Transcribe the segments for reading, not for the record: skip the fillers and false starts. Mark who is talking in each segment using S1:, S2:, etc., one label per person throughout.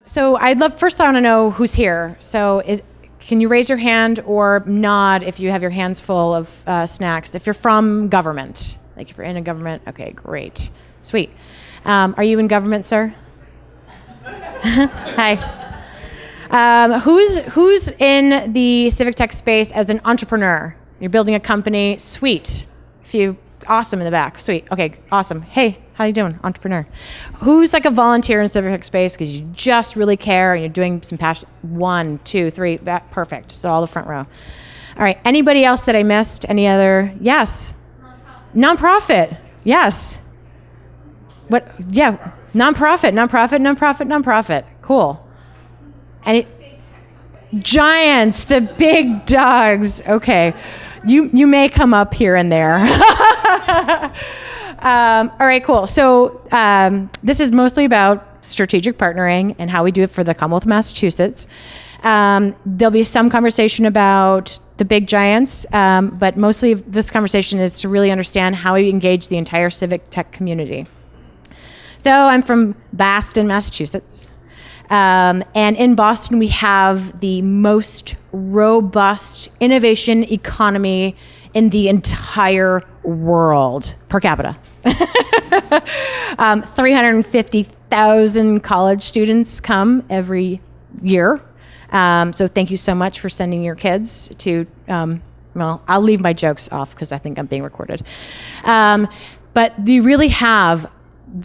S1: So I'd love, first I want to know who's here. So can you raise your hand or nod if you have your hands full of snacks? If you're from government, like if you're in a government, okay, great, sweet. Are you in government, sir? Hi. Who's in the civic tech space as an entrepreneur? You're building a company, sweet. Awesome in the back, sweet. Okay, awesome. Hey, how you doing, entrepreneur? Who's like a volunteer in civic tech space because you just really care and you're doing some passion? 1, 2, 3, perfect. So all the front row. All right, anybody else that I missed? Any other? Yes. Nonprofit. Yes. What? Yeah. Nonprofit. Cool. And giants, the big dogs. Okay. You may come up here and there. All right, cool. So this is mostly about strategic partnering and how we do it for the Commonwealth of Massachusetts. There'll be some conversation about the big giants, but mostly this conversation is to really understand how we engage the entire civic tech community. So I'm from Boston, Massachusetts. And in Boston, we have the most robust innovation economy in the entire world per capita. 350,000 college students come every year. So thank you so much for sending your kids to, well, I'll leave my jokes off because I think I'm being recorded. But we really have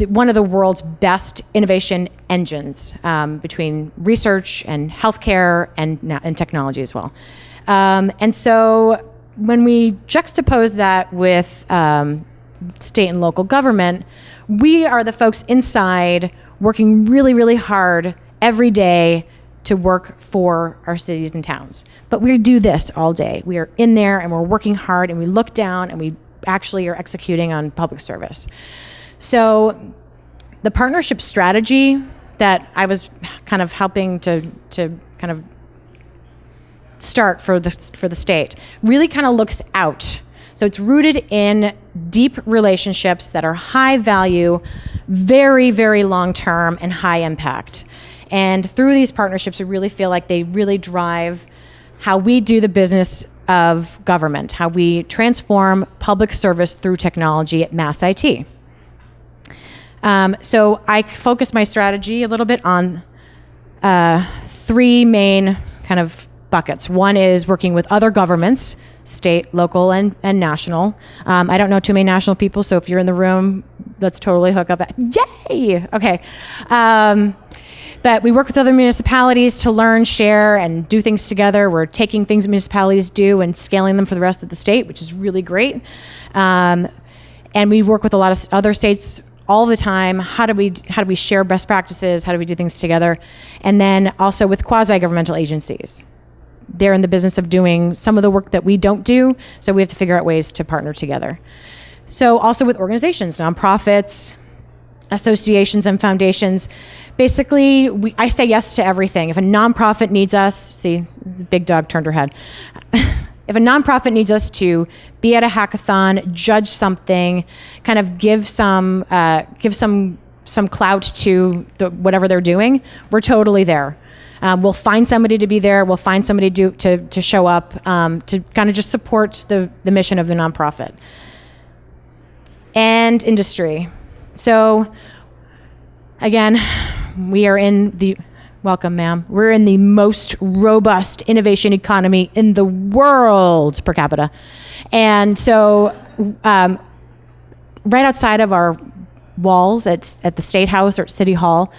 S1: one of the world's best innovation engines between research and healthcare and technology as well. And so when we juxtapose that with state and local government, we are the folks inside working really, really hard every day to work for our cities and towns. But we do this all day. We are in there and we're working hard and we look down and we actually are executing on public service. So the partnership strategy that I was kind of helping to kind of start for the state really kind of looks out. So it's rooted in deep relationships that are high value, very, very long term, and high impact. And through these partnerships, we really feel like they really drive how we do the business of government, how we transform public service through technology at MassIT. So I focus my strategy a little bit on 3 main kind of buckets. One is working with other governments, state, local, and national. I don't know too many national people, so if you're in the room, let's totally hook up. Yay! Okay. But we work with other municipalities to learn, share, and do things together. We're taking things municipalities do and scaling them for the rest of the state, which is really great. And we work with a lot of other states all the time. How do we share best practices? How do we do things together? And then also with quasi-governmental agencies. They're in the business of doing some of the work that we don't do, so we have to figure out ways to partner together. So also with organizations, nonprofits, associations, and foundations. Basically, I say yes to everything. If a nonprofit needs us, see, the big dog turned her head. If a nonprofit needs us to be at a hackathon, judge something, kind of give some clout to whatever they're doing, we're totally there. We'll find somebody to be there. We'll find somebody to show up to kind of just support the mission of the nonprofit. And industry. So again, we are in the, welcome ma'am, we're in the most robust innovation economy in the world per capita. And so right outside of our walls at the State House or at City Hall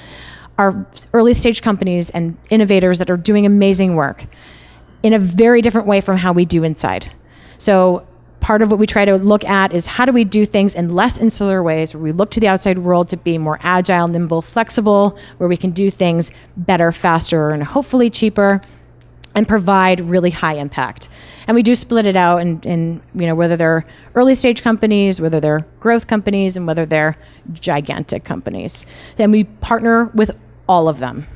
S1: are early stage companies and innovators that are doing amazing work in a very different way from how we do inside. So part of what we try to look at is how do we do things in less insular ways, where we look to the outside world to be more agile, nimble, flexible, where we can do things better, faster, and hopefully cheaper, and provide really high impact. And we do split it out in whether they're early stage companies, whether they're growth companies, and whether they're gigantic companies. Then we partner with all of them.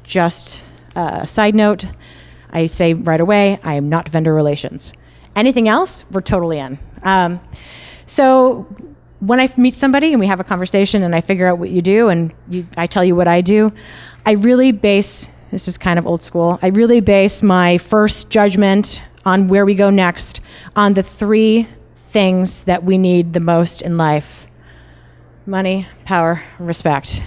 S1: Just a side note, I say right away, I am not vendor relations. Anything else, we're totally in. So when I meet somebody and we have a conversation and I figure out what you do and I tell you what I do, I really base, this is kind of old school, I really base my first judgment on where we go next on the 3 things that we need the most in life: money, power, respect.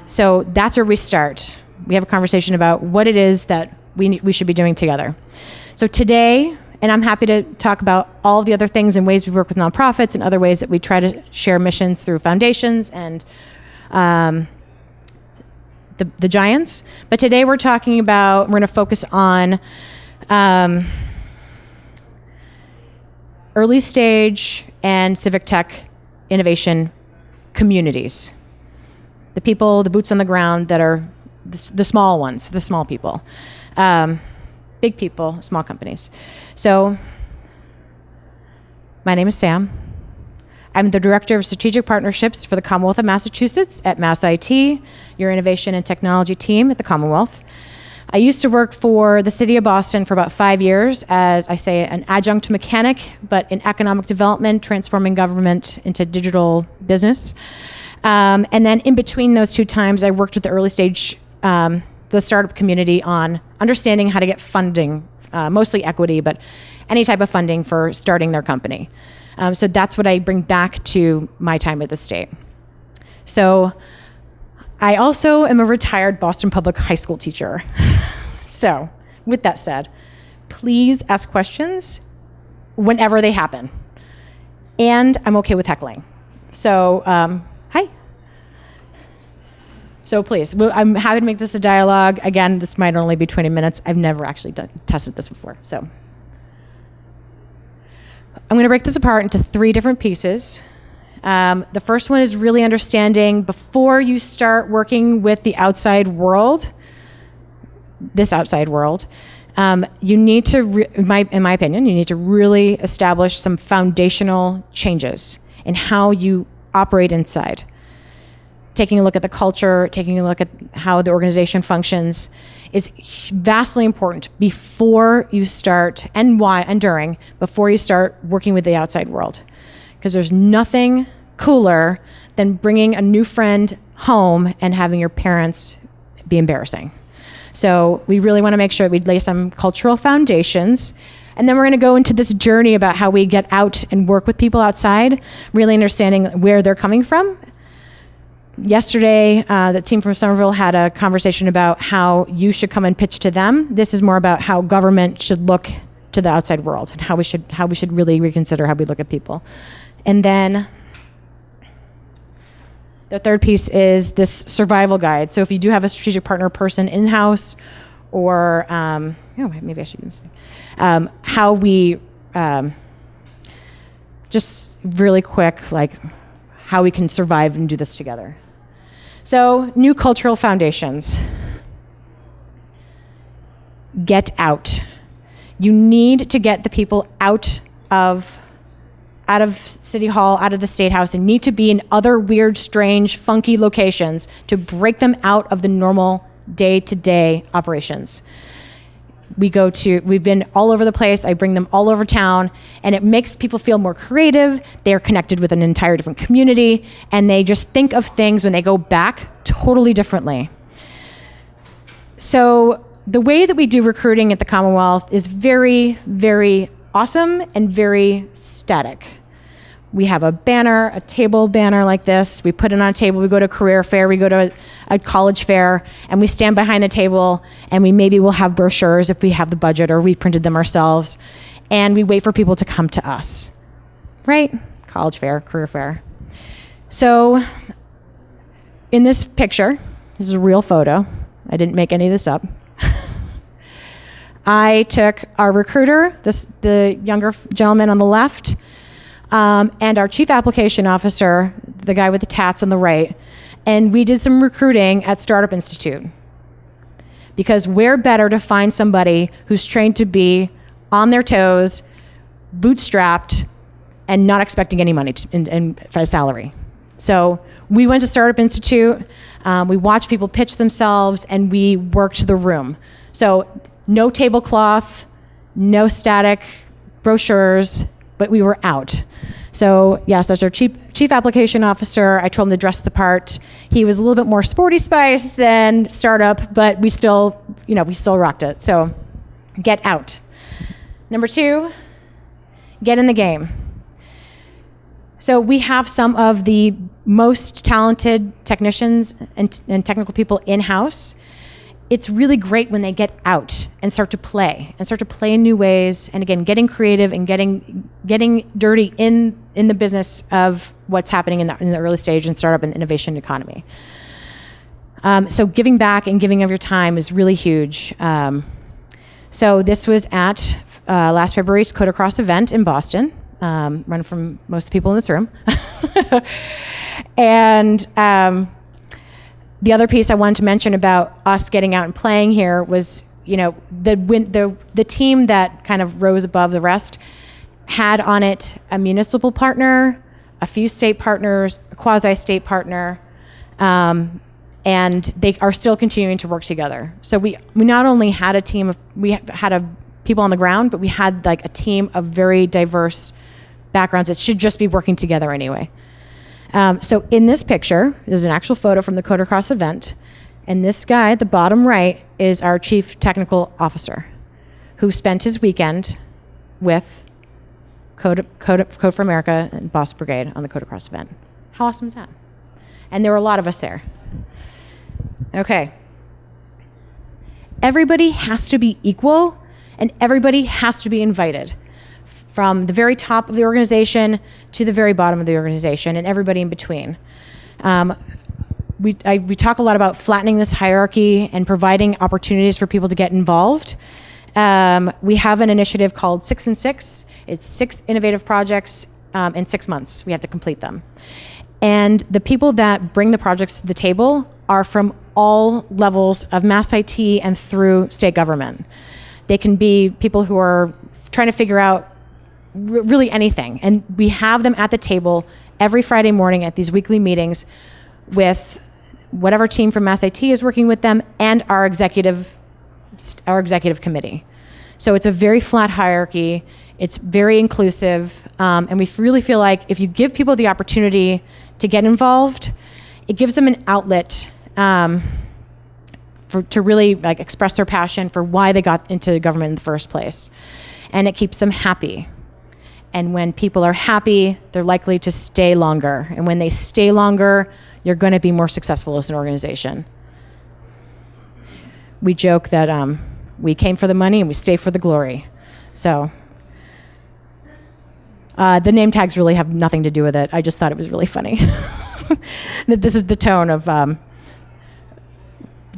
S1: So that's where we start. We have a conversation about what it is that we should be doing together. So today, and I'm happy to talk about all of the other things and ways we work with nonprofits and other ways that we try to share missions through foundations and the giants. But today we're going to focus on early stage and civic tech innovation communities. The people, the boots on the ground that are the small ones, the small people. Big people, small companies. So my name is Sam. I'm the Director of Strategic Partnerships for the Commonwealth of Massachusetts at MassIT, your innovation and technology team at the Commonwealth. I used to work for the city of Boston for about 5 years as, I say, an adjunct mechanic, but in economic development, transforming government into digital business. And then in between those 2 times, I worked with the early stage, the startup community on understanding how to get funding, mostly equity, but any type of funding for starting their company. So that's what I bring back to my time at the state. So I also am a retired Boston Public High School teacher. So with that said, please ask questions whenever they happen. And I'm okay with heckling. So, hi. So please, I'm happy to make this a dialogue. Again, this might only be 20 minutes. I've never actually tested this before. So I'm going to break this apart into 3 different pieces. The first one is really understanding before you start working with the outside world, this outside world, you need to, in my opinion, you need to really establish some foundational changes in how you operate inside. Taking a look at the culture, taking a look at how the organization functions is vastly important before you start, and why, and during, before you start working with the outside world. Because there's nothing cooler than bringing a new friend home and having your parents be embarrassing. So we really want to make sure we lay some cultural foundations. And then we're going to go into this journey about how we get out and work with people outside, really understanding where they're coming from. Yesterday, the team from Somerville had a conversation about how you should come and pitch to them. This is more about how government should look to the outside world and how we should really reconsider how we look at people. And then the third piece is this survival guide. So if you do have a strategic partner person in-house, or maybe I should use how we just really quick, like how we can survive and do this together. So, new cultural foundations. Get out. You need to get the people out of City Hall, out of the State House, and need to be in other weird, strange, funky locations to break them out of the normal day-to-day operations. We've been all over the place. I bring them all over town, and it makes people feel more creative. They're connected with an entire different community, and they just think of things when they go back totally differently. So the way that we do recruiting at the Commonwealth is very, very awesome and very static. We have a banner, a table banner like this. We put it on a table. We go to a career fair. We go to a college fair, and we stand behind the table, and we maybe will have brochures if we have the budget, or we printed them ourselves, and we wait for people to come to us, right? College fair, career fair. So in this picture, this is a real photo. I didn't make any of this up. I took our recruiter, the younger gentleman on the left, and our chief application officer, the guy with the tats on the right, and we did some recruiting at Startup Institute. Because where better to find somebody who's trained to be on their toes, bootstrapped, and not expecting any money for a salary. So we went to Startup Institute, we watched people pitch themselves, and we worked the room. So no tablecloth, no static brochures, but we were out. So yes, that's our chief application officer. I told him to dress the part. He was a little bit more sporty spice than startup, but we still rocked it. So get out. Number 2, get in the game. So we have some of the most talented technicians and technical people in-house. It's really great when they get out and start to play in new ways. And again, getting creative and getting dirty in the business of what's happening in the early stage and startup and innovation economy. So giving back and giving of your time is really huge. So this was at last February's Code Across event in Boston, run from most of the people in this room. And the other piece I wanted to mention about us getting out and playing here was, the team that kind of rose above the rest had on it a municipal partner, a few state partners, a quasi-state partner, and they are still continuing to work together. So we not only had a team of, people on the ground, but we had like a team of very diverse backgrounds that should just be working together anyway. So in this picture, there's an actual photo from the Code Across event, and this guy at the bottom right is our chief technical officer, who spent his weekend with Code for America and Boston Brigade on the Code Across event. How awesome is that? And there were a lot of us there. Okay. Everybody has to be equal, and everybody has to be invited, from the very top of the organization to the very bottom of the organization, and everybody in between. We talk a lot about flattening this hierarchy and providing opportunities for people to get involved. We have an initiative called 6 and 6. It's 6 innovative projects in 6 months. We have to complete them. And the people that bring the projects to the table are from all levels of MassIT and through state government. They can be people who are trying to figure out really anything. And we have them at the table every Friday morning at these weekly meetings with whatever team from MassIT is working with them and our executive committee. So it's a very flat hierarchy. It's very inclusive. And we really feel like if you give people the opportunity to get involved, it gives them an outlet to really like express their passion for why they got into government in the first place. And it keeps them happy. And when people are happy, they're likely to stay longer. And when they stay longer, you're going to be more successful as an organization. We joke that we came for the money and we stay for the glory. So the name tags really have nothing to do with it. I just thought it was really funny. That this is the tone of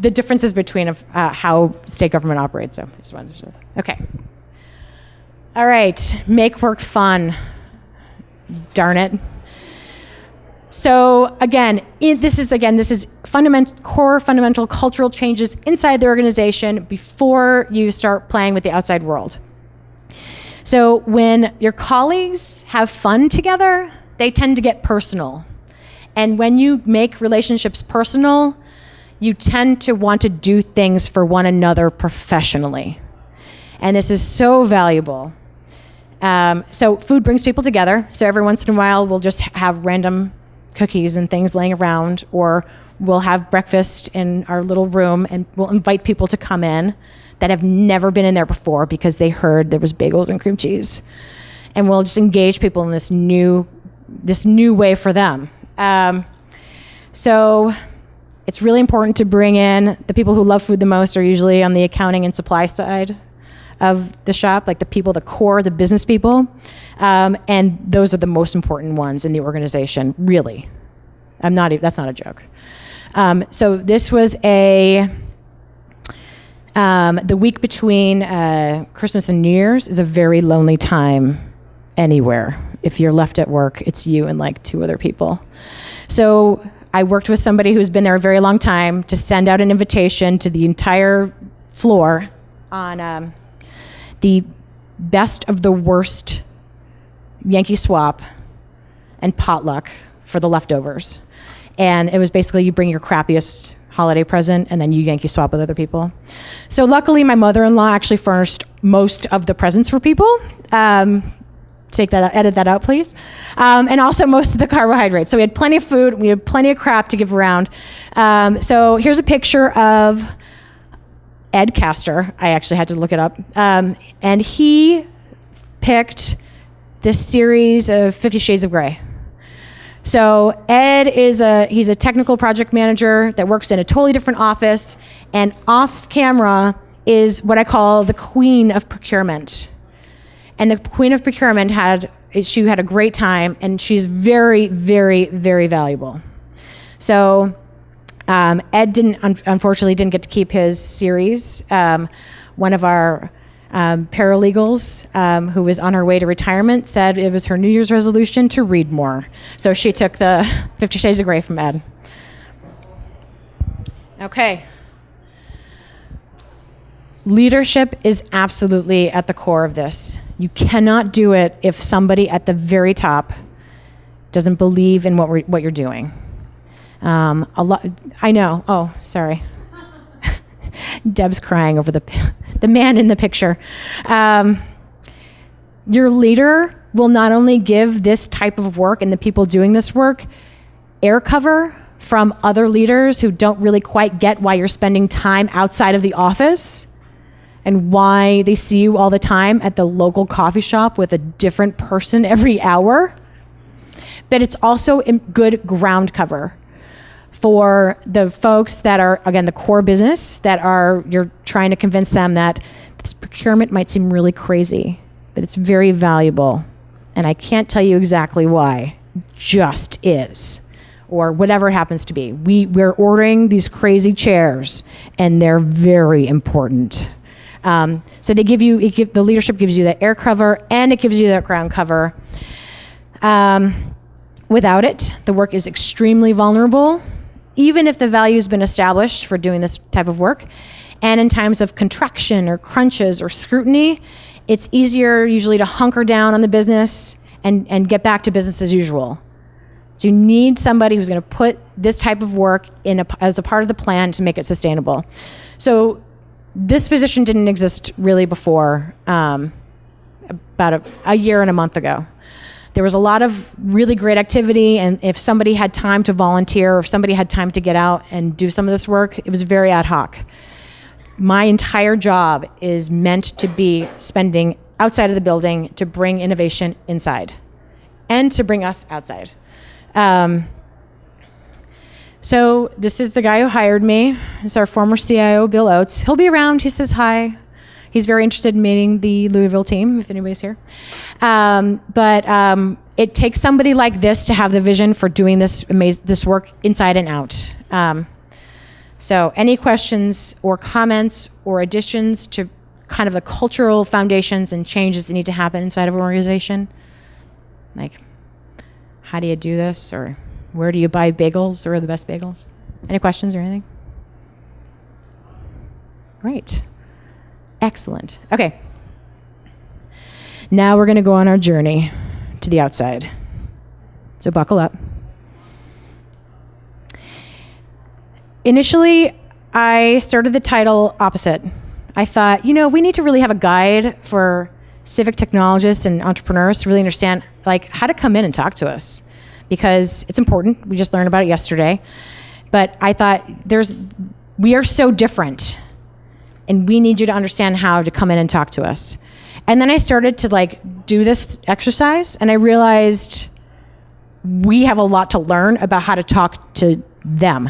S1: the differences between how state government operates. So I just wanted to. Okay. All right, make work fun. Darn it. So again, this is fundamental cultural changes inside the organization before you start playing with the outside world. So when your colleagues have fun together, they tend to get personal. And when you make relationships personal, you tend to want to do things for one another professionally. And this is so valuable. So food brings people together. So every once in a while, we'll just have random cookies and things laying around, or we'll have breakfast in our little room, and we'll invite people to come in that have never been in there before because they heard there was bagels and cream cheese. And we'll just engage people in this new way for them. So it's really important to bring in the people who love food the most are usually on the accounting and supply side of the shop, like the core, the business people. And those are the most important ones in the organization, really. That's not a joke. So this was the week between Christmas and New Year's is a very lonely time anywhere. If you're left at work, it's you and like 2 other people. So I worked with somebody who's been there a very long time to send out an invitation to the entire floor on the best of the worst Yankee swap and potluck for the leftovers. And it was basically you bring your crappiest holiday present and then you Yankee swap with other people. So luckily my mother-in-law actually furnished most of the presents for people. edit that out, please. And also most of the carbohydrates. So we had plenty of food, we had plenty of crap to give around. So here's a picture of Ed Castor. I actually had to look it up. And he picked this series of 50 Shades of Grey. So Ed he's a technical project manager that works in a totally different office, and off camera is what I call the queen of procurement. And the queen of procurement she had a great time, and she's very, very, very valuable. So Ed unfortunately didn't get to keep his series. One of our paralegals who was on her way to retirement said it was her New Year's resolution to read more. So she took the 50 Shades of Grey from Ed. Okay. Leadership is absolutely at the core of this. You cannot do it if somebody at the very top doesn't believe in what you're doing. I know. Oh, sorry. Deb's crying over the man in the picture. Your leader will not only give this type of work and the people doing this work air cover from other leaders who don't really quite get why you're spending time outside of the office and why they see you all the time at the local coffee shop with a different person every hour. But it's also good ground cover for the folks that are, again, the core business you're trying to convince them that this procurement might seem really crazy, but it's very valuable. And I can't tell you exactly why, just is, or whatever it happens to be. We're ordering these crazy chairs, and they're very important. So the leadership gives you that air cover, and it gives you that ground cover. Without it, the work is extremely vulnerable, even if the value has been established for doing this type of work. And in times of contraction or crunches or scrutiny, it's easier usually to hunker down on the business and get back to business as usual. So you need somebody who's going to put this type of work as a part of the plan to make it sustainable. So this position didn't exist really before about a year and a month ago. There was a lot of really great activity, and if somebody had time to volunteer or if somebody had time to get out and do some of this work, it was very ad hoc. My entire job is meant to be spending outside of the building to bring innovation inside and to bring us outside. So this is the guy who hired me. It's our former CIO, Bill Oates. He'll be around. He says hi. He's very interested in meeting the Louisville team, if anybody's here. But it takes somebody like this to have the vision for doing this work inside and out. So any questions or comments or additions to kind of the cultural foundations and changes that need to happen inside of an organization? Like, how do you do this? Or where do you buy bagels or the best bagels? Any questions or anything? Great. Excellent. Okay. Now we're going to go on our journey to the outside. So buckle up. Initially, I started the title opposite. I thought, we need to really have a guide for civic technologists and entrepreneurs to really understand how to come in and talk to us, because it's important. We just learned about it yesterday. But I thought we are so different, and we need you to understand how to come in and talk to us. And then I started to do this exercise, and I realized we have a lot to learn about how to talk to them.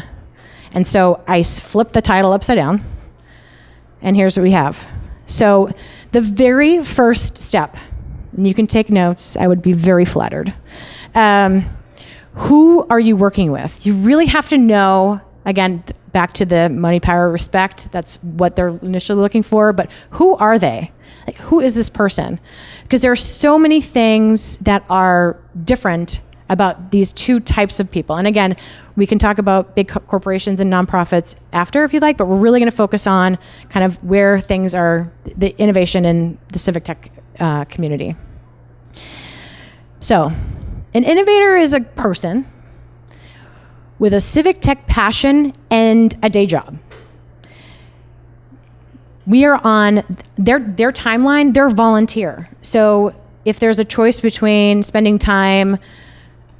S1: And so I flipped the title upside down, and here's what we have. So the very first step, and you can take notes, I would be very flattered. Who are you working with? You really have to know, again, back to the money, power, respect, that's what they're initially looking for, but who are they? Who is this person? Because there are so many things that are different about these two types of people. And again, we can talk about big corporations and nonprofits after if you like, but we're really going to focus on kind of where things are, the innovation in the civic tech community. So, an innovator is a person with a civic tech passion and a day job. We are on their timeline, they're volunteer. So if there's a choice between spending time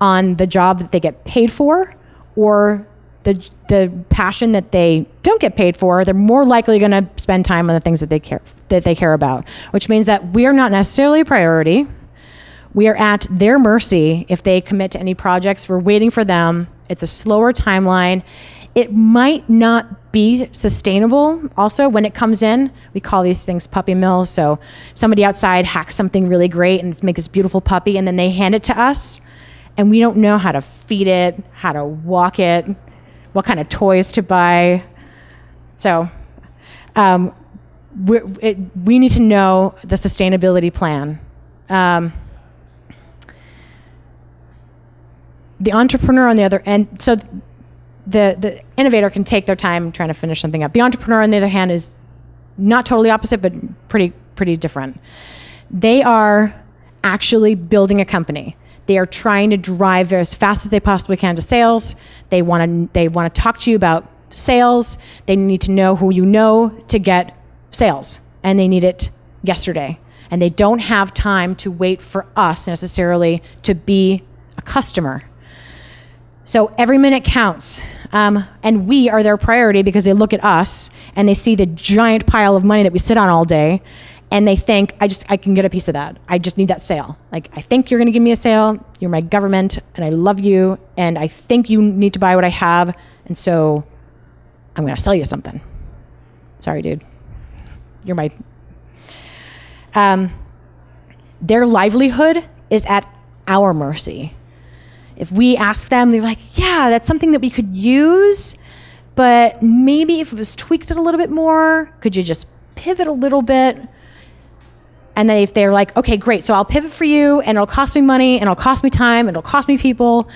S1: on the job that they get paid for or the passion that they don't get paid for, they're more likely going to spend time on the things that they care about, which means that we are not necessarily a priority. We are at their mercy if they commit to any projects. We're waiting for them. It's a slower timeline. It might not be sustainable. Also, when it comes in, we call these things puppy mills. So somebody outside hacks something really great and makes this beautiful puppy, and then they hand it to us, and we don't know how to feed it, how to walk it, what kind of toys to buy. So we need to know the sustainability plan. The entrepreneur on the other end, so the innovator can take their time trying to finish something up. The entrepreneur on the other hand is not totally opposite, but pretty different. They are actually building a company. They are trying to drive as fast as they possibly can to sales. They want to talk to you about sales. They need to know who you know to get sales, and they need it yesterday. And they don't have time to wait for us necessarily to be a customer. So every minute counts, and we are their priority because they look at us and they see the giant pile of money that we sit on all day, and they think, I can get a piece of that. I just need that sale. Like, I think you're going to give me a sale. You're my government, and I love you, and I think you need to buy what I have, and so I'm going to sell you something. Sorry, dude. You're my... Their livelihood is at our mercy. If we ask them, they're like, yeah, that's something that we could use, but maybe if it was tweaked a little bit more, could you just pivot a little bit? And then if they're like, okay, great, so I'll pivot for you, and it'll cost me money, and it'll cost me time, and it'll cost me people,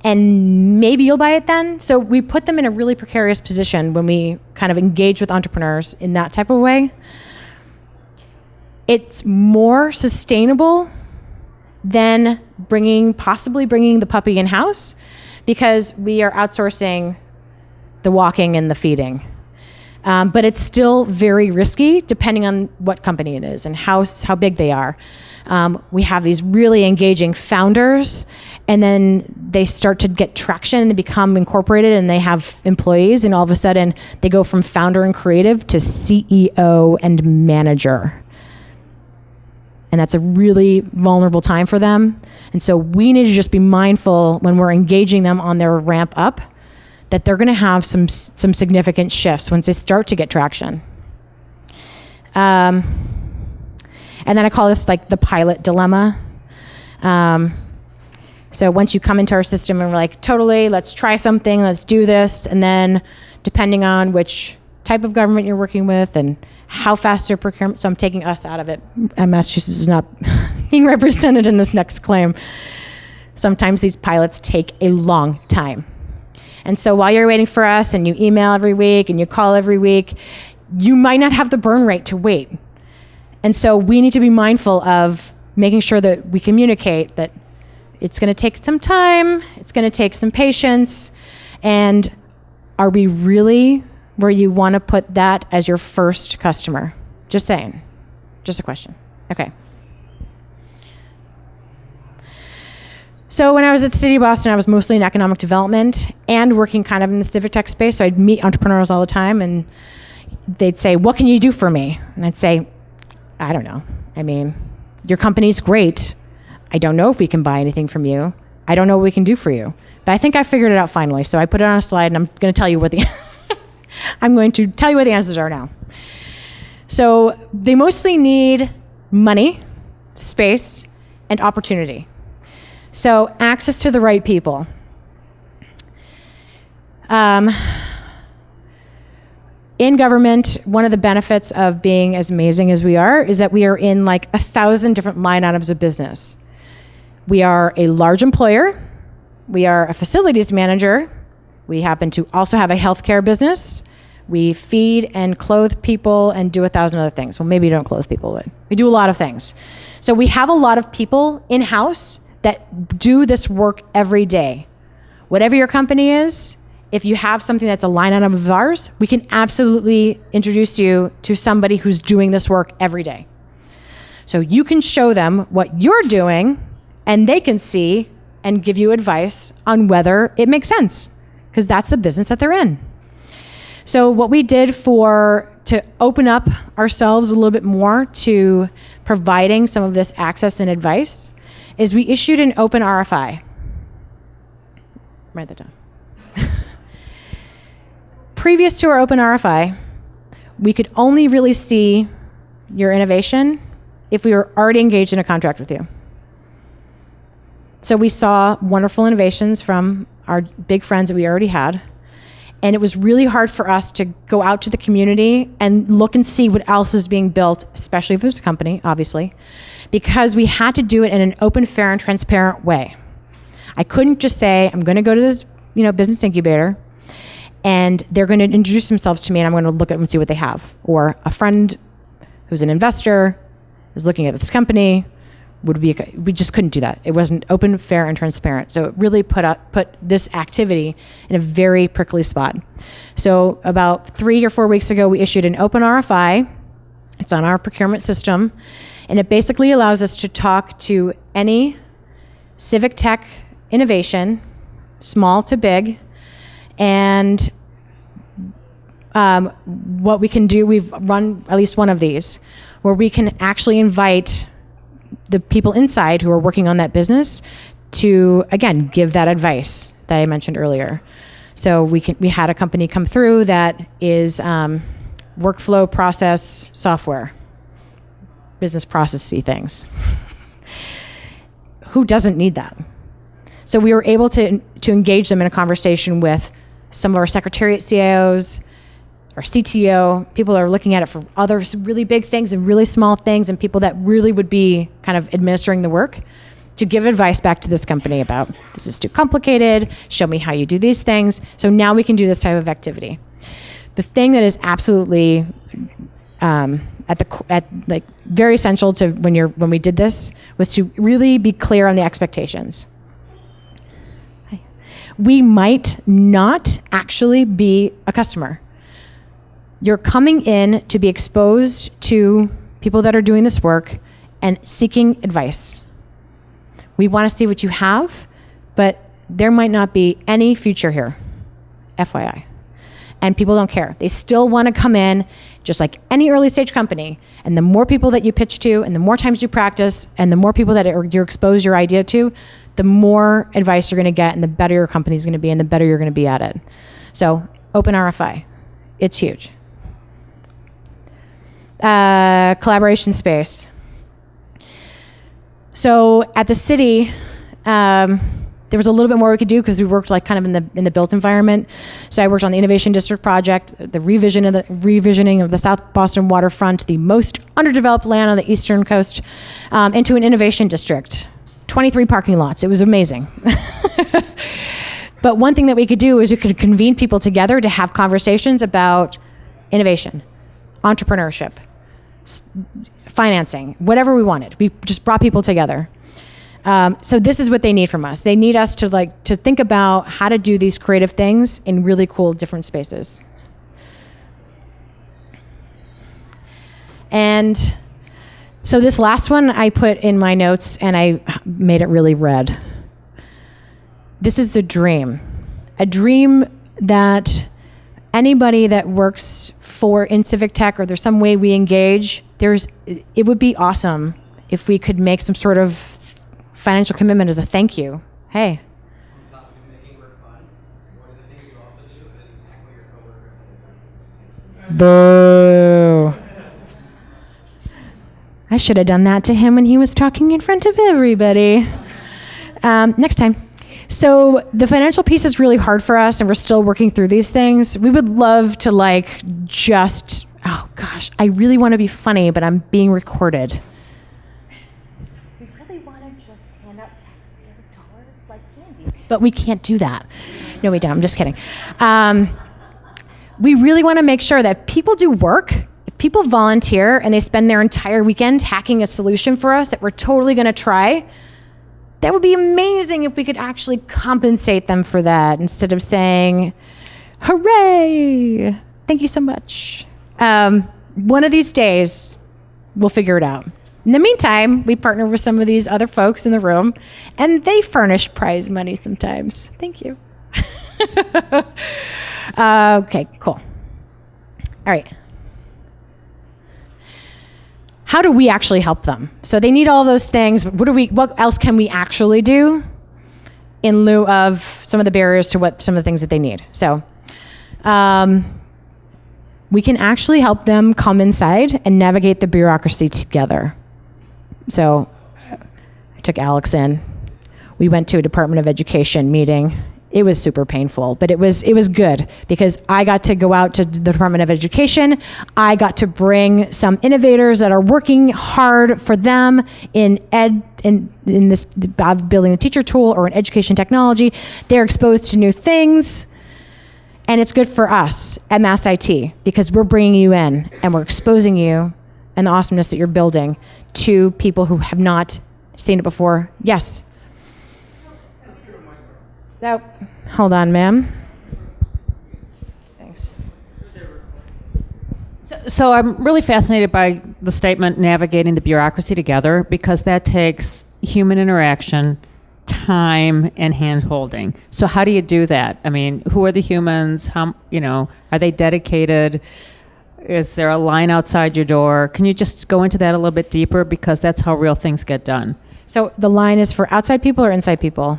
S1: and maybe you'll buy it then. So we put them in a really precarious position when we kind of engage with entrepreneurs in that type of way. It's more sustainable than possibly bringing the puppy in-house, because we are outsourcing the walking and the feeding. But it's still very risky depending on what company it is and how big they are. We have these really engaging founders, and then they start to get traction and they become incorporated and they have employees, and all of a sudden they go from founder and creative to CEO and manager. And that's a really vulnerable time for them. And so we need to just be mindful when we're engaging them on their ramp up that they're going to have some significant shifts once they start to get traction. And then I call this like the pilot dilemma. So once you come into our system and we're like, totally, let's try something, let's do this. And then depending on which type of government you're working with and how fast their procurement, so I'm taking us out of it. Massachusetts is not being represented in this next claim. Sometimes these pilots take a long time. And so while you're waiting for us and you email every week and you call every week, you might not have the burn rate to wait. And so we need to be mindful of making sure that we communicate that it's going to take some time, it's going to take some patience, and are we really where you want to put that as your first customer? Just saying. Just a question. Okay. So when I was at the City of Boston, I was mostly in economic development and working kind of in the civic tech space. So I'd meet entrepreneurs all the time, and they'd say, what can you do for me? And I'd say, I don't know. I mean, your company's great. I don't know if we can buy anything from you. I don't know what we can do for you. But I think I figured it out finally. So I put it on a slide, and I'm going to tell you what the answers are now. So they mostly need money, space, and opportunity. So access to the right people. In government, one of the benefits of being as amazing as we are is that we are in like 1,000 different line items of business. We are a large employer. We are a facilities manager. We happen to also have a healthcare business. We feed and clothe people and do 1,000 other things. Well, maybe you don't clothe people, but we do a lot of things. So we have a lot of people in-house that do this work every day. Whatever your company is, if you have something that's a line item of ours, we can absolutely introduce you to somebody who's doing this work every day. So you can show them what you're doing, and they can see and give you advice on whether it makes sense, because that's the business that they're in. So what we did to open up ourselves a little bit more to providing some of this access and advice is we issued an open RFI. Write that down. Previous to our open RFI, we could only really see your innovation if we were already engaged in a contract with you. So we saw wonderful innovations from our big friends that we already had. And it was really hard for us to go out to the community and look and see what else is being built, especially if it was a company, obviously, because we had to do it in an open, fair, and transparent way. I couldn't just say, I'm going to go to this, business incubator, and they're going to introduce themselves to me, and I'm going to look at them and see what they have. Or a friend who's an investor is looking at this company. We just couldn't do that. It wasn't open, fair, and transparent. So it really put this activity in a very prickly spot. So about 3 or 4 weeks ago, we issued an open RFI. It's on our procurement system, and it basically allows us to talk to any civic tech innovation, small to big, and what we can do, we've run at least one of these, where we can actually invite the people inside who are working on that business to, again, give that advice that I mentioned earlier. So we had a company come through that is workflow process software, business processy things. Who doesn't need that? So we were able to engage them in a conversation with some of our secretariat CIOs, our CTO, people that are looking at it for other really big things and really small things, and people that really would be kind of administering the work, to give advice back to this company about, this is too complicated, show me how you do these things. So now we can do this type of activity. The thing that is absolutely very essential to when we did this was to really be clear on the expectations. We might not actually be a customer. You're coming in to be exposed to people that are doing this work and seeking advice. We want to see what you have, but there might not be any future here, FYI. And people don't care. They still want to come in just like any early stage company. And the more people that you pitch to, and the more times you practice, and the more people that you expose your idea to, the more advice you're going to get, and the better your company's going to be, and the better you're going to be at it. So open RFI, it's huge. Collaboration space. So at the city, there was a little bit more we could do because we worked like kind of in the built environment. So I worked on the Innovation District project, the revisioning of the South Boston waterfront, the most underdeveloped land on the eastern coast, into an innovation district. 23 parking lots. It was amazing. But one thing that we could do is we could convene people together to have conversations about innovation, entrepreneurship, financing, whatever we wanted. We just brought people together. So this is what they need from us. They need us to think about how to do these creative things in really cool different spaces. And so this last one I put in my notes and I made it really red. This is a dream that anybody that works in civic tech, or there's some way we engage, it would be awesome if we could make some sort of financial commitment as a thank you. Hey.
S2: On top of making work fun, one of the things you also do is heckle your coworker.
S1: Boo. I should have done that to him when he was talking in front of everybody. Next time. So the financial piece is really hard for us, and we're still working through these things. We would love to oh gosh, I really want to be funny, but I'm being recorded. We really want to just hand out taxpayer dollars like candy. But we can't do that. No, we don't. I'm just kidding. We really want to make sure that if people do work, if people volunteer and they spend their entire weekend hacking a solution for us that we're totally going to try, that would be amazing if we could actually compensate them for that instead of saying, hooray, thank you so much. One of these days, we'll figure it out. In the meantime, we partner with some of these other folks in the room, and they furnish prize money sometimes. Thank you. Okay, cool. All right. How do we actually help them? So they need all those things. What else can we actually do in lieu of some of the barriers to what some of the things that they need? So we can actually help them come inside and navigate the bureaucracy together. So I took Alex in. We went to a Department of Education meeting. It was super painful, but it was good because I got to go out to the Department of Education. I got to bring some innovators that are working hard for them in this building a teacher tool or an education technology. They're exposed to new things, and it's good for us at MassIT because we're bringing you in and we're exposing you and the awesomeness that you're building to people who have not seen it before. Yes. No, hold on, ma'am. Thanks.
S3: So I'm really fascinated by the statement navigating the bureaucracy together because that takes human interaction, time, and hand-holding. So how do you do that? I mean, who are the humans? How, are they dedicated? Is there a line outside your door? Can you just go into that a little bit deeper because that's how real things get done?
S1: So the line is for outside people or inside people?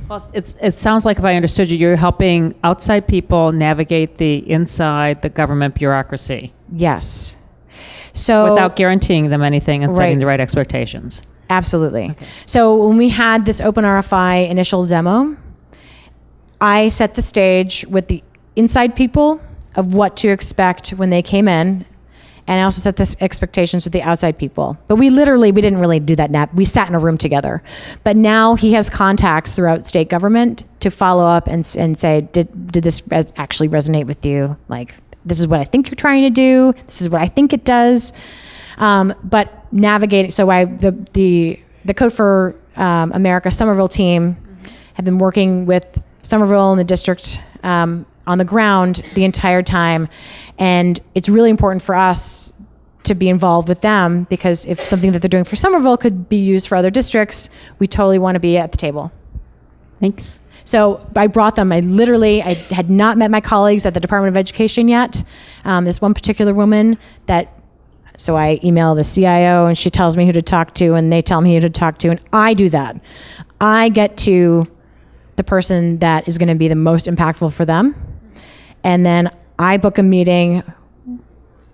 S3: Well, it sounds like if I understood you, you're helping outside people navigate the inside the government bureaucracy.
S1: Yes. So
S3: without guaranteeing them anything and setting
S1: Right.
S3: the right expectations.
S1: Absolutely. Okay. So when we had this Open RFI initial demo, I set the stage with the inside people of what to expect when they came in. And I also set the expectations with the outside people. But we didn't really do that. We sat in a room together. But now he has contacts throughout state government to follow up and say, did this actually resonate with you? Like, this is what I think you're trying to do. This is what I think it does. But navigating, so the Code for America Somerville team have been working with Somerville and the district on the ground the entire time. And it's really important for us to be involved with them because if something that they're doing for Somerville could be used for other districts, we totally want to be at the table.
S3: Thanks.
S1: So I brought them. I had not met my colleagues at the Department of Education yet. This one particular woman so I email the CIO and she tells me who to talk to and they tell me who to talk to and I do that. I get to the person that is going to be the most impactful for them. And then I book a meeting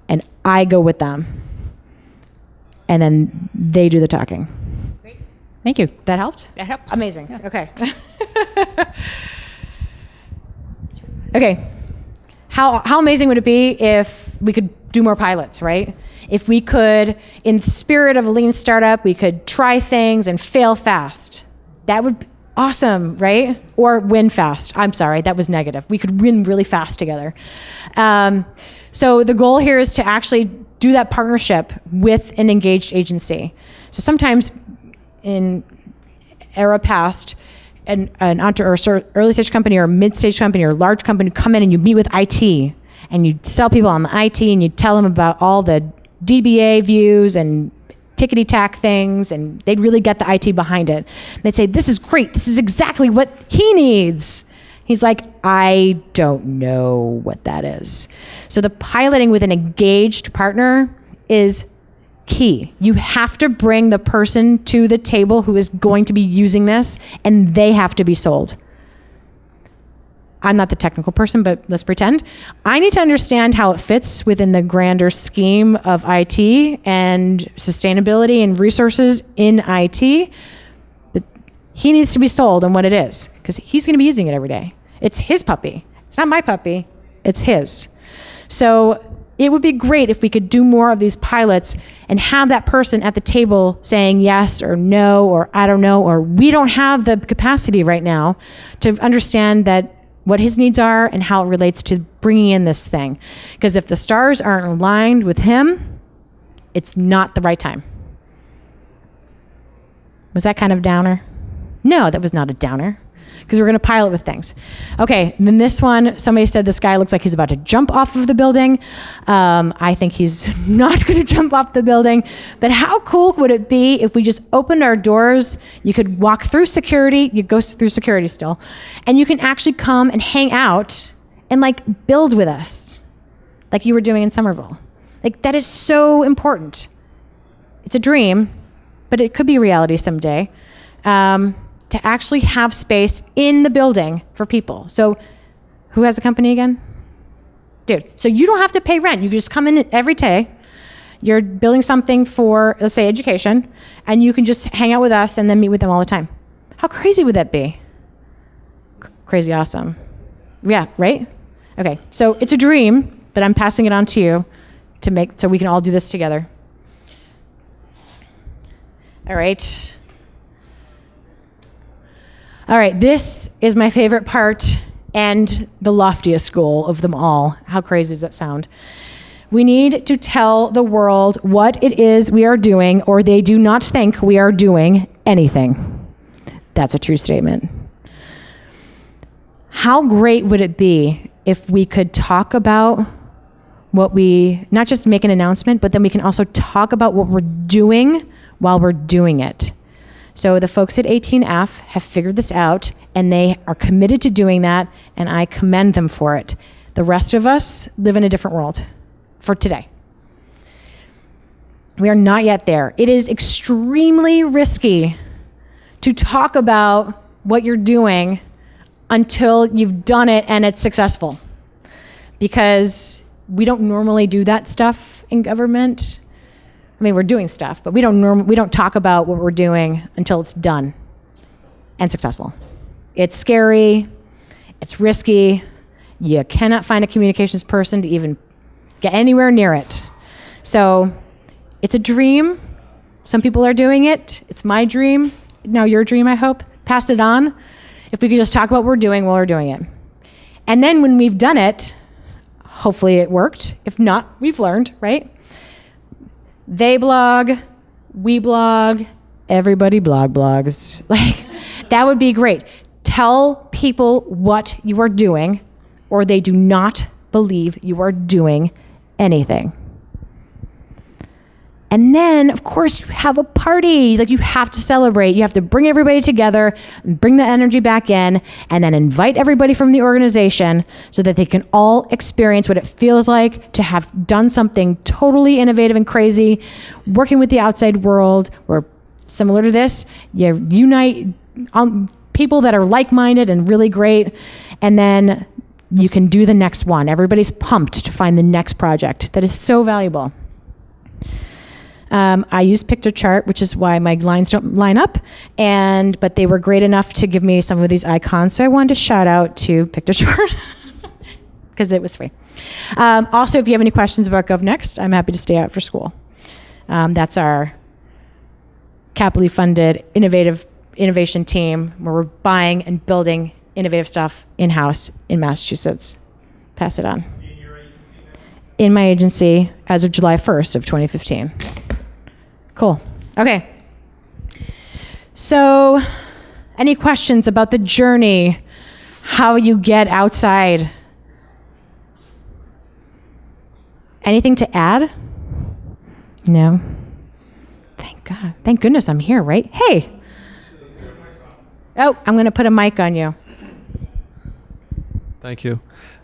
S1: and I go with them. And then they do the talking.
S3: Great. Thank you.
S1: That helped?
S3: That helps.
S1: Amazing.
S3: Yeah.
S1: Okay. Okay. How amazing would it be if we could do more pilots, right? If we could, in the spirit of a lean startup, we could try things and fail fast. That would be awesome, right? Or win fast. I'm sorry, that was negative. We could win really fast together. So the goal here is to actually do that partnership with an engaged agency. So sometimes in era past, an early stage company or a mid stage company or a large company come in and you meet with IT and you sell people on the IT and you tell them about all the DBA views and tickety-tack things, and they'd really get the IT behind it. They'd say, this is great. This is exactly what he needs. He's like, I don't know what that is. So the piloting with an engaged partner is key. You have to bring the person to the table who is going to be using this, and they have to be sold. I'm not the technical person, but let's pretend. I need to understand how it fits within the grander scheme of IT and sustainability and resources in IT. But he needs to be sold on what it is because he's going to be using it every day. It's his puppy. It's not my puppy. It's his. So it would be great if we could do more of these pilots and have that person at the table saying yes or no or I don't know or we don't have the capacity right now to understand that what his needs are and how it relates to bringing in this thing. Because if the stars aren't aligned with him, it's not the right time. Was that kind of downer? No, that was not a downer. because we're going to pilot with things. Okay, and then this one, somebody said this guy looks like he's about to jump off of the building. I think he's not going to jump off the building, but how cool would it be if we just opened our doors? You could walk through security, you go through security still, and you can actually come and hang out and like build with us, like you were doing in Somerville. Like that is so important. It's a dream, but it could be reality someday, to actually have space in the building for people. So who has a company again? Dude, so you don't have to pay rent. You can just come in every day. You're building something for, let's say, education, and you can just hang out with us and then meet with them all the time. How crazy would that be? Crazy awesome. Yeah, right? Okay, so it's a dream, but I'm passing it on to you to make, so we can all do this together. All right. All right, this is my favorite part and the loftiest goal of them all. How crazy does that sound? We need to tell the world what it is we are doing, or they do not think we are doing anything. That's a true statement. How great would it be if we could talk about what we, not just make an announcement, but then we can also talk about what we're doing while we're doing it. So the folks at 18F have figured this out, and they are committed to doing that, and I commend them for it. The rest of us live in a different world for today. We are not yet there. It is extremely risky to talk about what you're doing until you've done it and it's successful, because we don't normally do that stuff in government. I mean, we're doing stuff, but we don't talk about what we're doing until it's done and successful. It's scary. It's risky. You cannot find a communications person to even get anywhere near it. So it's a dream. Some people are doing it. It's my dream. Now your dream, I hope. Pass it on. If we could just talk about what we're doing while we're doing it. And then when we've done it, hopefully it worked. If not, we've learned, right? They blog, we blog, everybody blogs. Like, that would be great. Tell people what you are doing, or they do not believe you are doing anything. And then, of course, you have a party. Like, you have to celebrate. You have to bring everybody together, and bring the energy back in, and then invite everybody from the organization so that they can all experience what it feels like to have done something totally innovative and crazy, working with the outside world. We're similar to this. You unite people that are like-minded and really great, and then you can do the next one. Everybody's pumped to find the next project. That is so valuable. I use Pictochart, which is why my lines don't line up, but they were great enough to give me some of these icons, so I wanted to shout out to Pictochart because it was free. Also, if you have any questions about GovNext, I'm happy to stay out for school. That's our capitally funded innovation team where we're buying and building innovative stuff in-house in Massachusetts. Pass it on. In my agency as of July 1st of 2015. Cool. Okay. So, any questions about the journey, how you get outside? Anything to add? No? Thank God. Thank goodness I'm here, right? Hey. Oh, I'm going to put a mic on you.
S4: Thank you.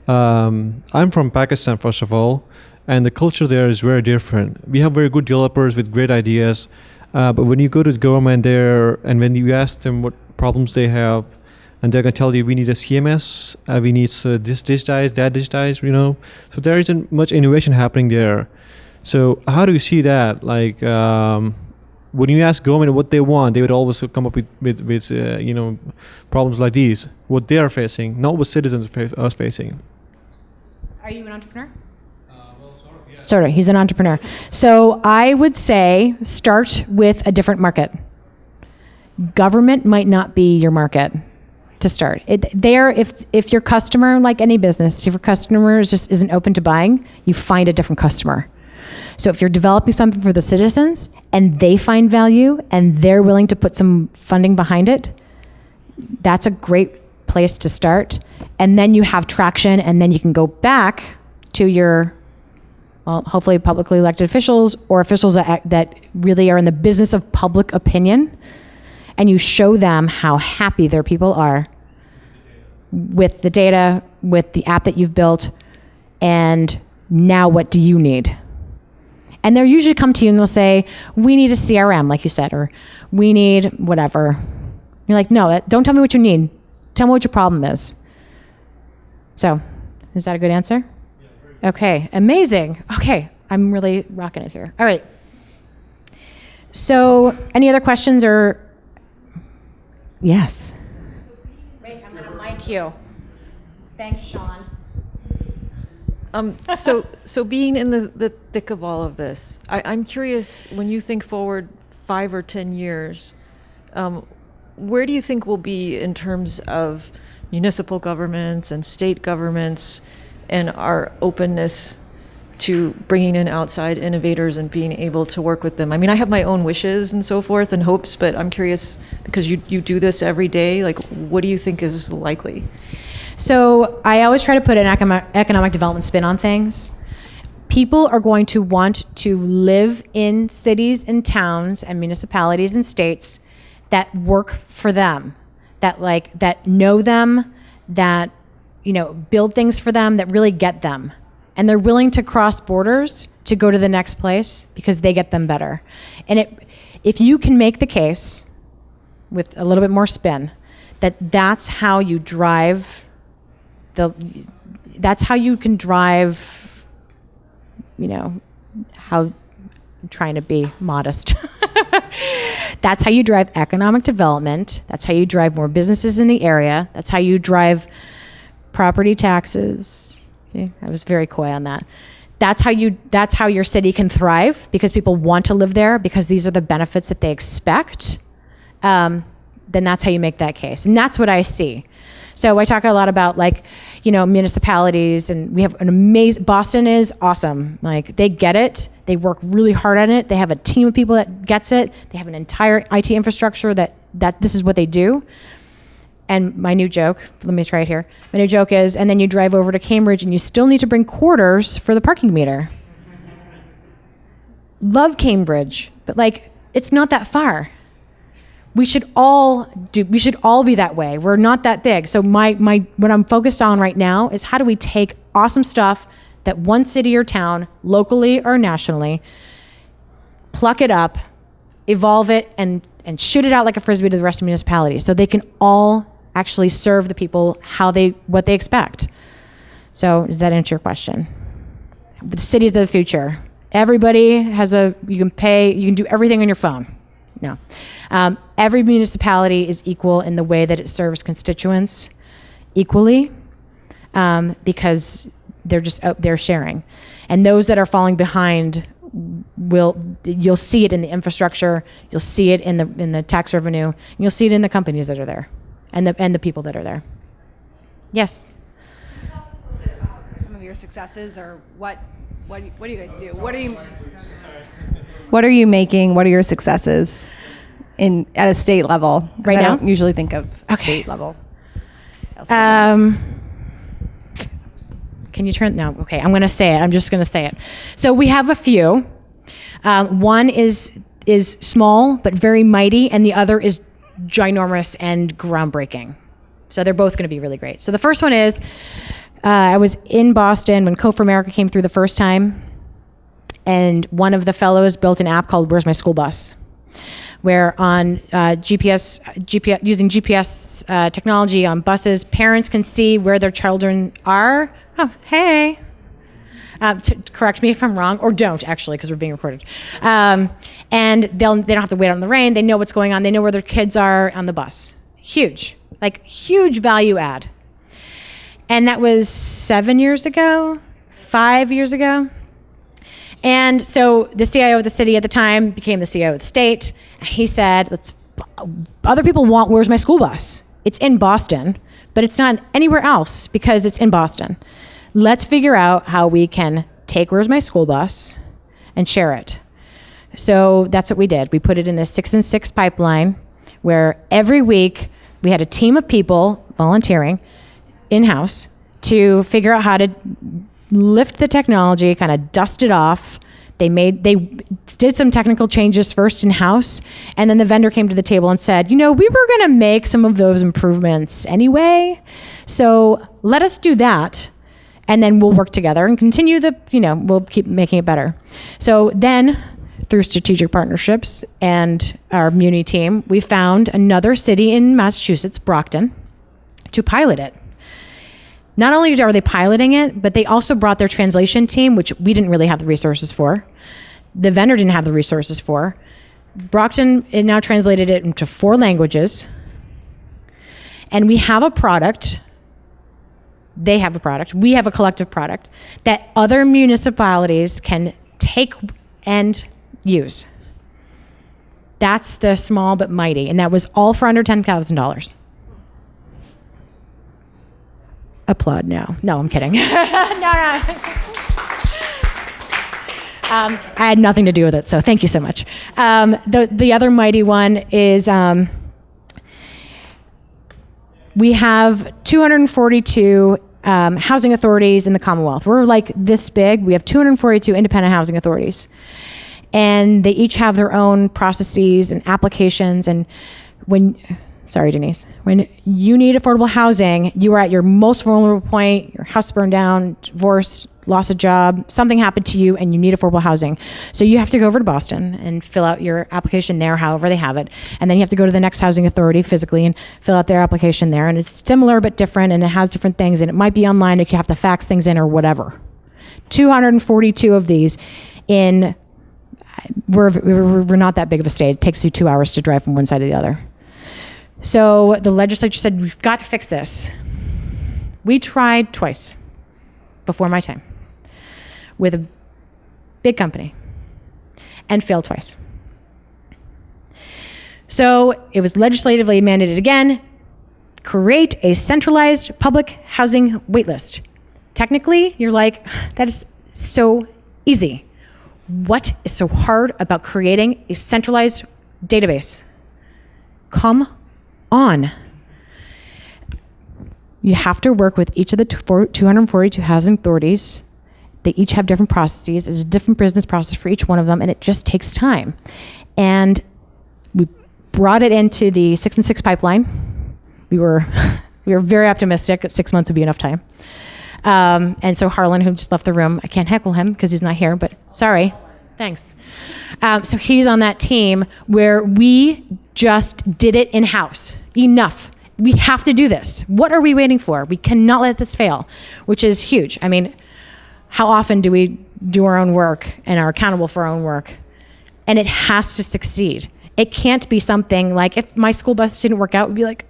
S4: I'm from Pakistan, first of all, and the culture there is very different. We have very good developers with great ideas, but when you go to the government there and when you ask them what problems they have, and they're going to tell you, we need a CMS, we need this digitized, that digitized, you know. So there isn't much innovation happening there. So how do you see that? Like, when you ask government what they want, they would always come up with you know, problems like these, what they are facing, not what citizens are facing.
S1: Are you an entrepreneur?
S4: Well, sort of, yeah.
S1: Sort of. He's an entrepreneur. So I would say start with a different market. Government might not be your market to start. If your customer, like any business, if your customer just isn't open to buying, you find a different customer. So if you're developing something for the citizens and they find value and they're willing to put some funding behind it, that's a great place to start. And then you have traction, and then you can go back to your, well, hopefully publicly elected officials or officials that really are in the business of public opinion, and you show them how happy their people are with the data, with the app that you've built, and now what do you need? And they'll usually come to you and they'll say, we need a CRM, like you said, or we need whatever. You're like, no, don't tell me what you need. Tell me what your problem is. So, is that a good answer? Yeah, okay, amazing. Okay, I'm really rocking it here. All right. So, any other questions or? Yes. Great, I'm going to mic you. Thanks, Sean.
S5: So being in the thick of all of this, I'm curious, when you think forward 5 or 10 years, where do you think we'll be in terms of municipal governments and state governments and our openness to bringing in outside innovators and being able to work with them? I mean, I have my own wishes and so forth and hopes, but I'm curious, because you do this every day, like, what do you think is likely?
S1: So I always try to put an economic development spin on things. People are going to want to live in cities and towns and municipalities and states that work for them, that know them, that build things for them, that really get them. And they're willing to cross borders to go to the next place because they get them better. And if you can make the case with a little bit more spin, that's how you drive that's how you can drive, how I'm trying to be modest. That's how you drive economic development. That's how you drive more businesses in the area. That's how you drive property taxes. See, I was very coy on that. That's how your city can thrive, because people want to live there because these are the benefits that they expect. Then that's how you make that case. And that's what I see. So I talk a lot about municipalities, and we have an amazing, Boston is awesome. Like, they get it. They work really hard on it. They have a team of people that gets it. They have an entire IT infrastructure that this is what they do. And my new joke, let me try it here. My new joke is, and then you drive over to Cambridge and you still need to bring quarters for the parking meter. Love Cambridge, but it's not that far. We should all be that way. We're not that big. So what I'm focused on right now is, how do we take awesome stuff that one city or town, locally or nationally, pluck it up, evolve it, and shoot it out like a frisbee to the rest of the municipality, so they can all actually serve the people what they expect. So does that answer your question? The cities of the future. Everybody you can do everything on your phone. No. Every municipality is equal in the way that it serves constituents equally, because they're sharing. And those that are falling behind, you'll see it in the infrastructure, you'll see it in the tax revenue, and you'll see it in the companies that are there, and the people that are there. Yes?
S6: Can you tell us a little bit about some of your successes, or what do you guys do? What are you making? What are your successes at a state level?
S1: Right now?
S6: I don't usually think of state level.
S1: Can you turn? No. Okay, I'm going to say it. I'm just going to say it. So we have a few. One is small but very mighty, and the other is ginormous and groundbreaking. So they're both going to be really great. So the first one is, I was in Boston when Code for America came through the first time, and one of the fellows built an app called Where's My School Bus, where on GPS, using GPS technology on buses, parents can see where their children are. Oh, hey. Correct me if I'm wrong, or don't, actually, because we're being recorded. And they don't have to wait on the rain. They know what's going on. They know where their kids are on the bus. Huge value add. And that was 7 years ago, 5 years ago. And so the CIO of the city at the time became the CIO of the state. And he said, other people want Where's My School Bus? It's in Boston, but it's not anywhere else because it's in Boston. Let's figure out how we can take Where's My School Bus and share it. So that's what we did. We put it in the 6 and 6 pipeline, where every week We had a team of people volunteering in-house to figure out how to lift the technology, kind of dust it off. They did some technical changes first in-house, and then the vendor came to the table and said, we were going to make some of those improvements anyway, so let us do that, and then we'll work together and continue we'll keep making it better. So then, through strategic partnerships and our Muni team, we found another city in Massachusetts, Brockton, to pilot it. Not only are they piloting it, but they also brought their translation team, which we didn't really have the resources for. The vendor didn't have the resources for. Brockton now translated it into 4 languages. And we have a product. They have a product. We have a collective product that other municipalities can take and use. That's the small but mighty. And that was all for under $10,000. Applaud now. No, I'm kidding. No. I had nothing to do with it, so thank you so much. The other mighty one is we have 242 housing authorities in the Commonwealth. We're like this big. We have 242 independent housing authorities. And they each have their own processes and applications. And sorry, Denise. When you need affordable housing, you are at your most vulnerable point. Your house burned down, divorce, lost a job, something happened to you, and you need affordable housing. So you have to go over to Boston and fill out your application there, however they have it. And then you have to go to the next housing authority physically and fill out their application there. And it's similar but different, and it has different things. And it might be online, if you have to fax things in or whatever. 242 of these in... We're not that big of a state. It takes you 2 hours to drive from one side to the other. So the legislature said, we've got to fix this. We tried twice before my time with a big company and failed twice. So it was legislatively mandated again, create a centralized public housing waitlist. Technically, you're like, that is so easy. What is so hard about creating a centralized database? Come on. You have to work with each of the 242 housing authorities. They each have different processes. There's a different business process for each one of them, and it just takes time. And we brought it into the 6 and 6 pipeline. We were very optimistic that 6 months would be enough time. And so Harlan, who just left the room, I can't heckle him because he's not here, but sorry. Thanks. So he's on that team where we just did it in-house. Enough. We have to do this. What are we waiting for? We cannot let this fail, which is huge. I mean, how often do we do our own work and are accountable for our own work? And it has to succeed. It can't be something like, if my school bus didn't work out, we'd be like,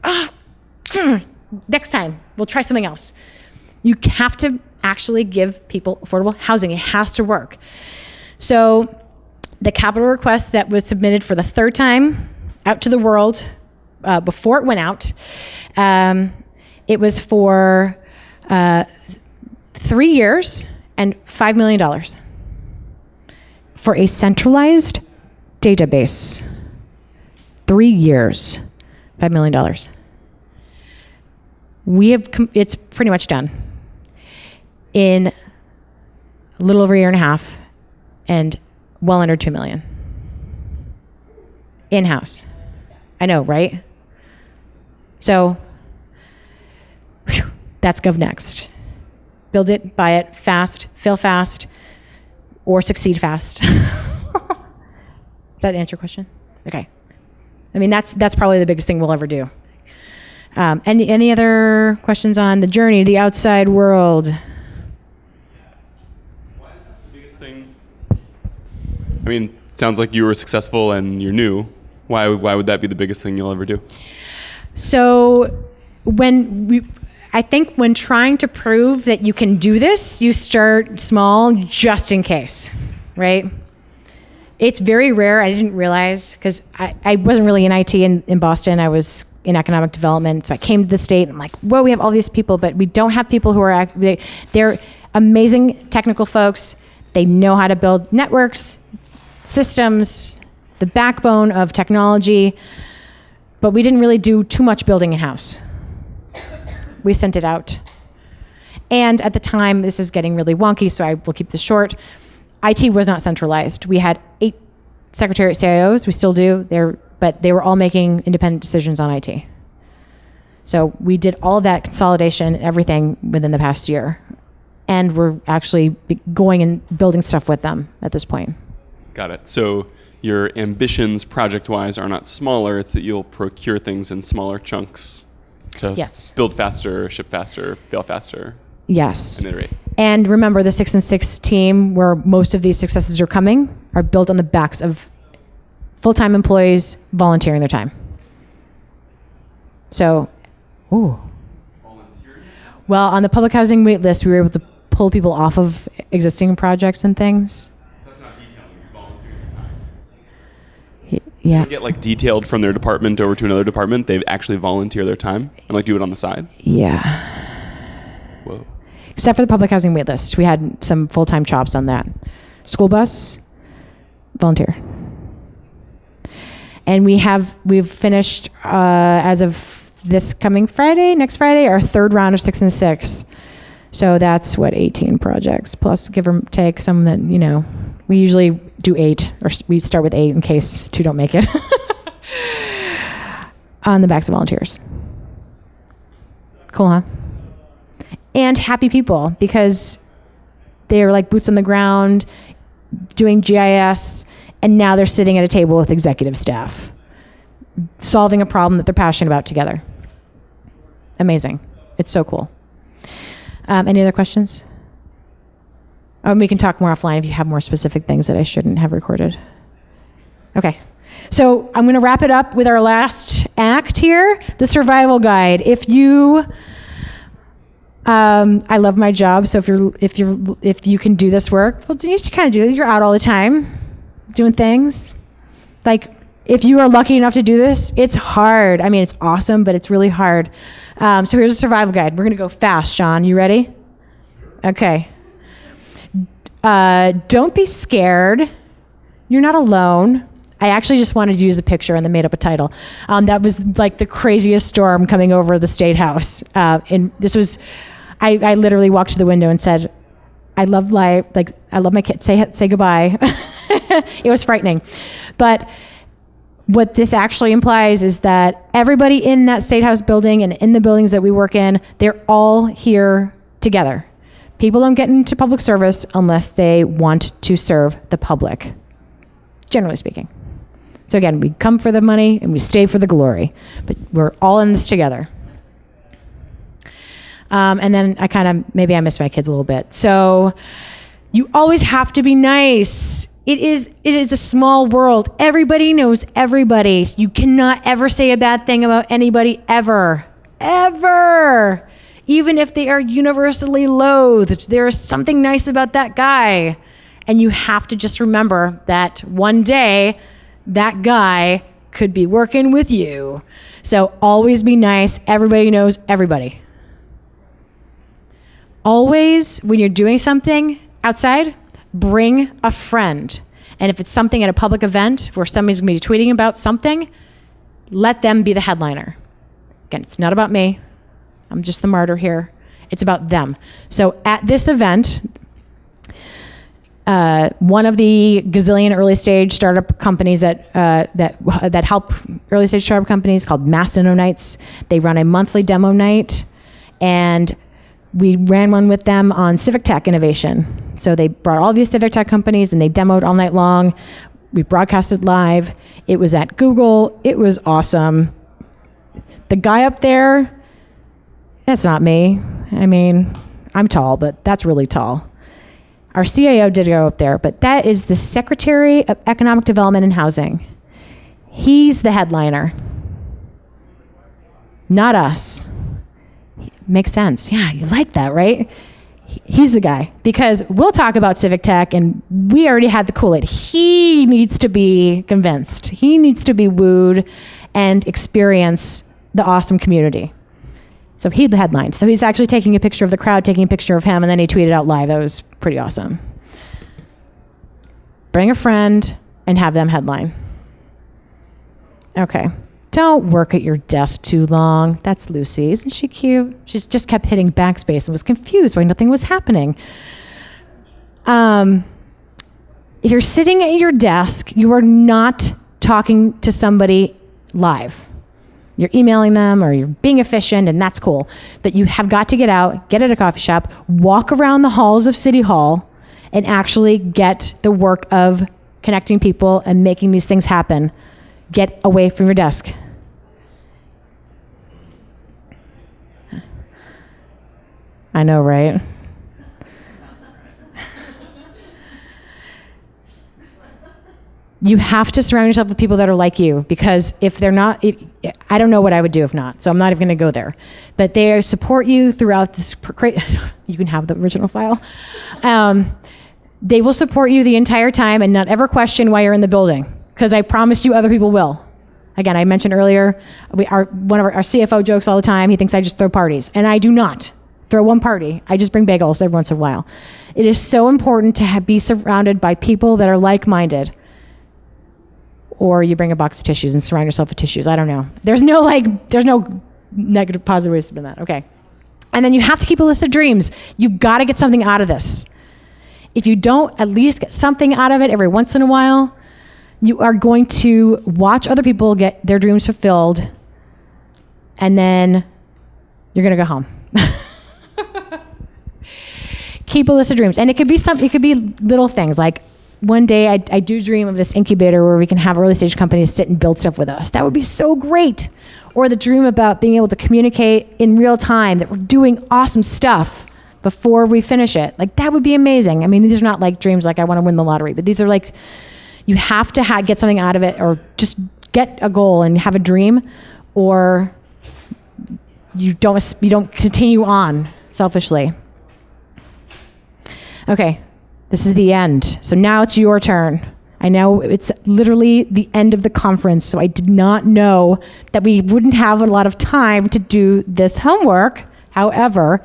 S1: next time, we'll try something else. You have to actually give people affordable housing. It has to work. So the capital request that was submitted for the 3rd time out to the world, before it went out, it was for 3 years and $5 million for a centralized database. 3 years, $5 million. It's pretty much done in a little over a year and a half and well under 2 million. In-house. I know, right? So, that's GovNext. Build it, buy it, fast, fail fast, or succeed fast. Does that answer your question? Okay. I mean, that's probably the biggest thing we'll ever do. Any other questions on the journey to the outside world?
S7: Why is that the biggest thing? I mean, it sounds like you were successful and you're new. Why would that be the biggest thing you'll ever do?
S1: So I think when trying to prove that you can do this, you start small just in case, right? It's very rare. I didn't realize, because I wasn't really in IT in Boston. I was in economic development. So I came to the state and I'm like, whoa, we have all these people, but we don't have people who are, they're amazing technical folks. They know how to build networks, systems, the backbone of technology. But we didn't really do too much building in-house. We sent it out. And at the time, this is getting really wonky, so I will keep this short. IT was not centralized. We had 8 secretariat CIOs, we still do, but they were all making independent decisions on IT. So we did all of that consolidation, everything within the past year. And we're actually going and building stuff with them at this point.
S7: Got it. So your ambitions project-wise are not smaller, it's that you'll procure things in smaller chunks to
S1: Yes.
S7: build faster, ship faster, fail faster,
S1: Yes.
S7: and iterate.
S1: And remember, the 6 and 6 team, where most of these successes are coming, are built on the backs of full-time employees volunteering their time. So, well, on the public housing wait list, we were able to pull people off of existing projects and things.
S7: That's not detailing, it's volunteering time.
S1: Yeah.
S7: They get like detailed from their department over to another department, they actually volunteer their time and like do it on the side.
S1: Yeah.
S7: Whoa.
S1: Except for the public housing wait list. We had some full-time chops on that. School bus, volunteer. And we've finished, as of this coming Friday, next Friday, our 3rd round of 6 and 6. So that's 18 projects, plus give or take some that, we usually do 8, or we start with 8 in case 2 don't make it. On the backs of volunteers. Cool, huh? And happy people, because they are like boots on the ground, doing GIS, and now they're sitting at a table with executive staff, solving a problem that they're passionate about together. Amazing. It's so cool. Any other questions? We can talk more offline if you have more specific things that I shouldn't have recorded. Okay. So I'm going to wrap it up with our last act here, the survival guide. If you... I love my job, so if you can do this work, well, Denise, you kind of do it. You're out all the time, doing things. Like, if you are lucky enough to do this, it's hard. I mean, it's awesome, but it's really hard. So here's a survival guide. We're gonna go fast. Sean, you ready? Okay. Don't be scared. You're not alone. I actually just wanted to use a picture and then made up a title. That was like the craziest storm coming over the State House. And this was, I literally walked to the window and said, I love life, like I love my kids, say goodbye. It was frightening. But what this actually implies is that everybody in that State House building and in the buildings that we work in, they're all here together. People don't get into public service unless they want to serve the public, generally speaking. So again, we come for the money and we stay for the glory, but we're all in this together. And then maybe I miss my kids a little bit. So you always have to be nice. It is a small world. Everybody knows everybody. You cannot ever say a bad thing about anybody ever. Ever. Even if they are universally loathed, there is something nice about that guy. And you have to just remember that one day, that guy could be working with you. So always be nice. Everybody knows everybody. Always, when you're doing something outside, bring a friend. And if it's something at a public event where somebody's going to be tweeting about something, let them be the headliner. Again, it's not about me. I'm just the martyr here. It's about them. So at this event, one of the gazillion early stage startup companies that help early stage startup companies, called MassIT Nights, they run a monthly demo night, and we ran one with them on civic tech innovation. So they brought all these civic tech companies and they demoed all night long. We broadcasted live. It was at Google. It was awesome. The guy up there, that's not me. I mean, I'm tall, but that's really tall. Our CIO did go up there, but that is the Secretary of Economic Development and Housing. He's the headliner, not us. Makes sense. Yeah, you like that, right? He's the guy, because we'll talk about civic tech and we already had the Kool-Aid. He needs to be convinced. He needs to be wooed and experience the awesome community. So he the headline. So he's actually taking a picture of the crowd, taking a picture of him, and then he tweeted out live. That was pretty awesome. Bring a friend and have them headline. Okay. Don't work at your desk too long. That's Lucy. Isn't she cute? She's just kept hitting backspace and was confused why nothing was happening. If you're sitting at your desk, you are not talking to somebody live. You're emailing them or you're being efficient, and that's cool. But you have got to get out, get at a coffee shop, walk around the halls of City Hall, and actually get the work of connecting people and making these things happen. Get away from your desk. I know, right? You have to surround yourself with people that are like you, because if they're not, I don't know what I would do if not, so I'm not even going to go there. But they support you throughout this, you can have the original file. They will support you the entire time and not ever question why you're in the building, because I promise you other people will. Again, I mentioned earlier, one of our CFO jokes all the time, he thinks I just throw parties, and I do not throw one party. I just bring bagels every once in a while. It is so important to be surrounded by people that are like-minded. Or you bring a box of tissues and surround yourself with tissues. I don't know. There's no negative, positive ways to spin that. Okay. And then you have to keep a list of dreams. You've got to get something out of this. If you don't at least get something out of it every once in a while, you are going to watch other people get their dreams fulfilled, and then you're going to go home. Keep a list of dreams. And it could be something, it could be little things like, one day I do dream of this incubator where we can have early stage companies sit and build stuff with us. That would be so great. Or the dream about being able to communicate in real time that we're doing awesome stuff before we finish it. Like, that would be amazing. I mean, these are not like dreams like I want to win the lottery, but these are like, you have to get something out of it, or just get a goal and have a dream, or you don't continue on selfishly. Okay. This is the end. So now it's your turn. I know it's literally the end of the conference, so I did not know that we wouldn't have a lot of time to do this homework. However,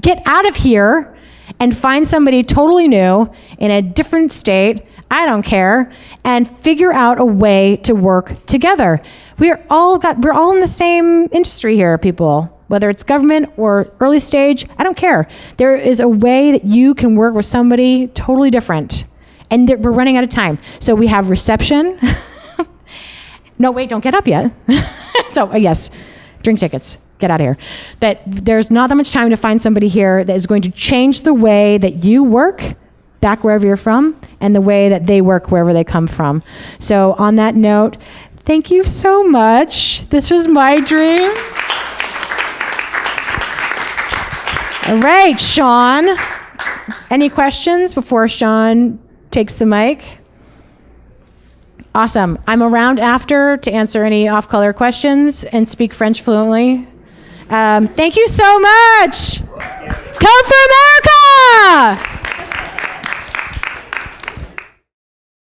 S1: get out of here and find somebody totally new in a different state, I don't care, and figure out a way to work together. We're all in the same industry here, people. Whether it's government or early stage, I don't care. There is a way that you can work with somebody totally different. And we're running out of time. So we have reception. No, wait, don't get up yet. So yes, drink tickets, get out of here. But there's not that much time to find somebody here that is going to change the way that you work back wherever you're from, and the way that they work wherever they come from. So on that note, thank you so much. This was my dream. All right, Sean. Any questions before Sean takes the mic? Awesome. I'm around after to answer any off-color questions and speak French fluently. Thank you so much. Come for